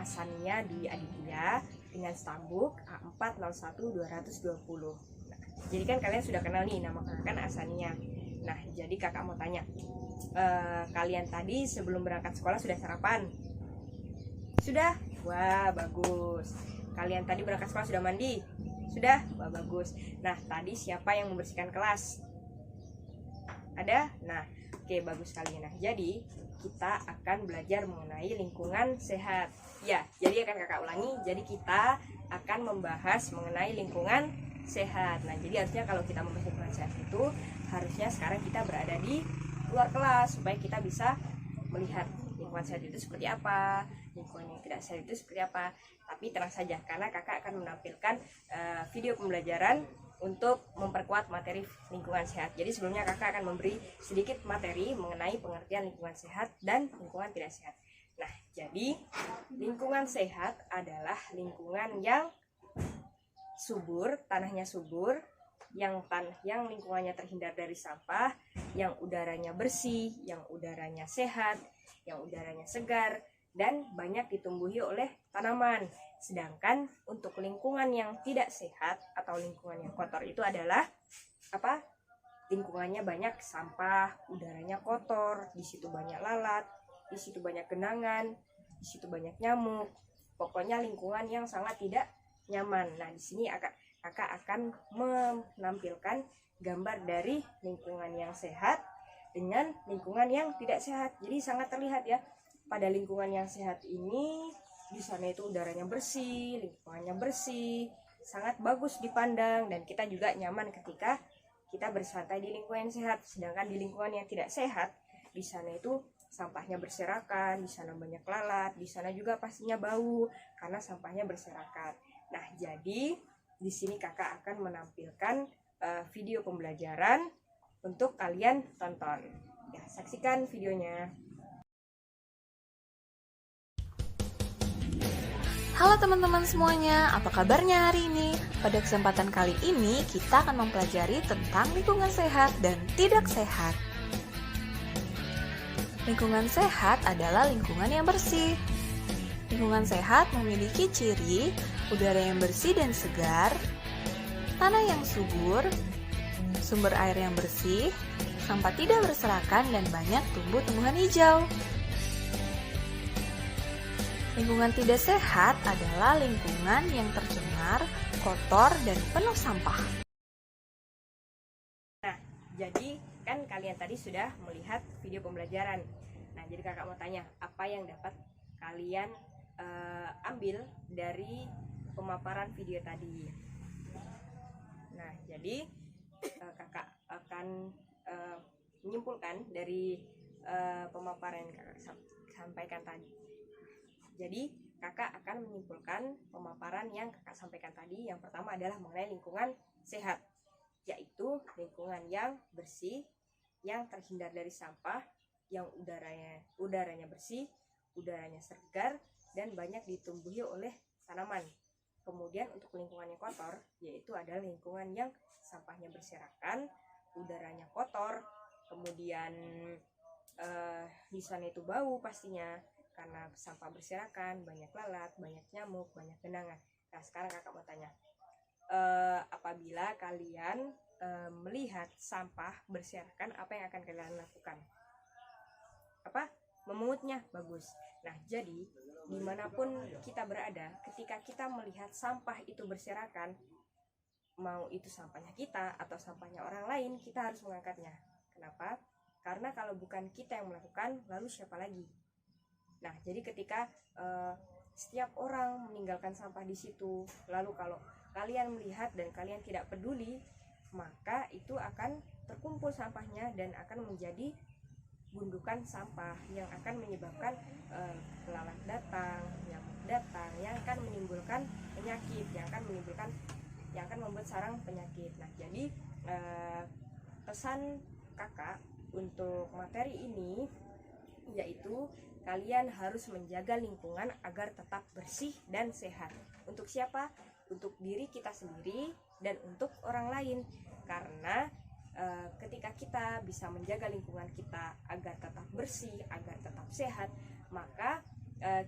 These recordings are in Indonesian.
Asania Dwi Aditya dengan stambuk A401220. Nah, jadi kan kalian sudah kenal nih nama kakak kan Asania. Nah, jadi kakak mau tanya, kalian tadi sebelum berangkat sekolah sudah sarapan? Sudah? Wah, bagus. Kalian tadi berangkat sekolah sudah mandi? Sudah? Wah, bagus. Nah, tadi siapa yang membersihkan kelas? Ada? Nah, oke, bagus sekali. Nah, jadi kita akan belajar mengenai lingkungan sehat. Ya, jadi akan kakak ulangi. Jadi kita akan membahas mengenai lingkungan sehat. Nah, jadi harusnya kalau kita membahas lingkungan sehat itu harusnya sekarang kita berada di luar kelas supaya kita bisa melihat lingkungan sehat itu seperti apa, lingkungan yang tidak sehat itu seperti apa. Tapi tenang saja karena kakak akan menampilkan video pembelajaran untuk memperkuat materi lingkungan sehat. Jadi sebelumnya kakak akan memberi sedikit materi mengenai pengertian lingkungan sehat dan lingkungan tidak sehat. Nah, jadi lingkungan sehat adalah lingkungan yang subur, tanahnya subur, yang lingkungannya terhindar dari sampah, yang udaranya bersih, yang udaranya sehat, yang udaranya segar, dan banyak ditumbuhi oleh tanaman. Sedangkan untuk lingkungan yang tidak sehat atau lingkungan yang kotor itu adalah apa? Lingkungannya banyak sampah, udaranya kotor, di situ banyak lalat, di situ banyak genangan, di situ banyak nyamuk. Pokoknya lingkungan yang sangat tidak nyaman. Nah, di sini kakak akan menampilkan gambar dari lingkungan yang sehat dengan lingkungan yang tidak sehat. Jadi sangat terlihat ya. Pada lingkungan yang sehat ini di sana itu udaranya bersih, lingkungannya bersih, sangat bagus dipandang dan kita juga nyaman ketika kita bersantai di lingkungan yang sehat. Sedangkan di lingkungan yang tidak sehat, di sana itu sampahnya berserakan, di sana banyak lalat, di sana juga pastinya bau karena sampahnya berserakan. Nah, jadi di sini kakak akan menampilkan video pembelajaran untuk kalian tonton. Ya, saksikan videonya. Halo teman-teman semuanya, apa kabarnya hari ini? Pada kesempatan kali ini kita akan mempelajari tentang lingkungan sehat dan tidak sehat. Lingkungan sehat adalah lingkungan yang bersih. Lingkungan sehat memiliki ciri udara yang bersih dan segar, tanah yang subur, sumber air yang bersih, sampah tidak berserakan dan banyak tumbuh-tumbuhan hijau. Lingkungan tidak sehat adalah lingkungan yang tercemar, kotor, dan penuh sampah. Nah, jadi kan kalian tadi sudah melihat video pembelajaran. Nah, jadi kakak mau tanya, apa yang dapat kalian ambil dari pemaparan video tadi? Nah, jadi kakak akan menyimpulkan dari pemaparan yang kakak sampaikan tadi. Jadi kakak akan menyimpulkan pemaparan yang kakak sampaikan tadi. Yang pertama adalah mengenai lingkungan sehat, yaitu lingkungan yang bersih, yang terhindar dari sampah, yang udaranya bersih, udaranya segar, dan banyak ditumbuhi oleh tanaman. Kemudian untuk lingkungan yang kotor, yaitu adalah lingkungan yang sampahnya berserakan, udaranya kotor, kemudian di sana itu bau pastinya karena sampah berserakan, banyak lalat, banyak nyamuk, banyak genangan. Nah, sekarang kakak mau tanya, apabila kalian melihat sampah berserakan, apa yang akan kalian lakukan? Apa? Memungutnya. Bagus. Nah, jadi dimanapun kita berada, ketika kita melihat sampah itu berserakan, mau itu sampahnya kita atau sampahnya orang lain, kita harus mengangkatnya. Kenapa? Karena kalau bukan kita yang melakukan, lalu siapa lagi? Nah, jadi ketika setiap orang meninggalkan sampah di situ, lalu kalau kalian melihat dan kalian tidak peduli, maka itu akan terkumpul sampahnya dan akan menjadi gundukan sampah yang akan menyebabkan lalat datang, nyamuk datang, yang akan menimbulkan penyakit, yang akan membuat sarang penyakit. Nah, jadi pesan kakak untuk materi ini yaitu kalian harus menjaga lingkungan agar tetap bersih dan sehat. Untuk siapa? Untuk diri kita sendiri dan untuk orang lain. Karena ketika kita bisa menjaga lingkungan kita agar tetap bersih, agar tetap sehat, maka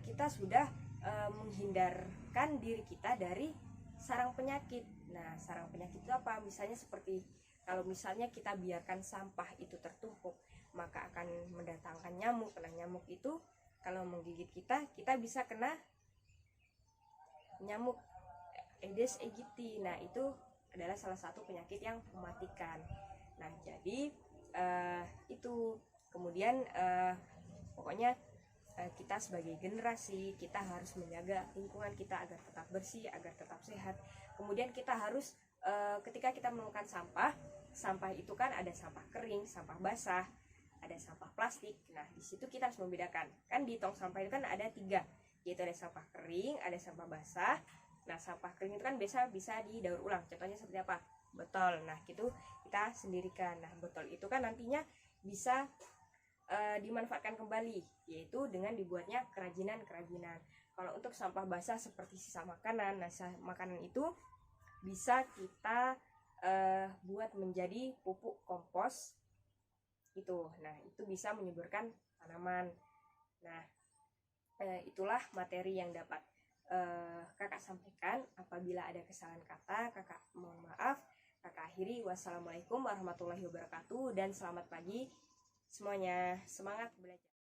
kita sudah menghindarkan diri kita dari sarang penyakit. Nah, sarang penyakit itu apa? Misalnya seperti kalau misalnya kita biarkan sampah itu tertumpuk, maka akan mendatangkan nyamuk. Nah, nyamuk itu kalau menggigit kita, kita bisa kena nyamuk Aedes aegypti. Nah, itu adalah salah satu penyakit yang mematikan. Nah, jadi itu kemudian pokoknya kita sebagai generasi, kita harus menjaga lingkungan kita agar tetap bersih, agar tetap sehat. Kemudian kita harus ketika kita menemukan sampah itu kan ada sampah kering, sampah basah, ada sampah plastik. Nah, di situ kita harus membedakan. Kan di tong sampah itu kan ada 3, yaitu ada sampah kering, ada sampah basah. Nah, sampah kering itu kan biasa bisa didaur ulang. Contohnya seperti apa? Botol. Nah, itu kita sendirikan. Nah, botol itu kan nantinya bisa dimanfaatkan kembali, yaitu dengan dibuatnya kerajinan-kerajinan. Kalau untuk sampah basah seperti sisa makanan, nah sisa makanan itu bisa kita buat menjadi pupuk kompos itu. Nah, itu bisa menyuburkan tanaman. Nah, itulah materi yang dapat kakak sampaikan. Apabila ada kesalahan kata, kakak mohon maaf. Kakak akhiri, wassalamualaikum warahmatullahi wabarakatuh, dan selamat pagi semuanya. Semangat belajar.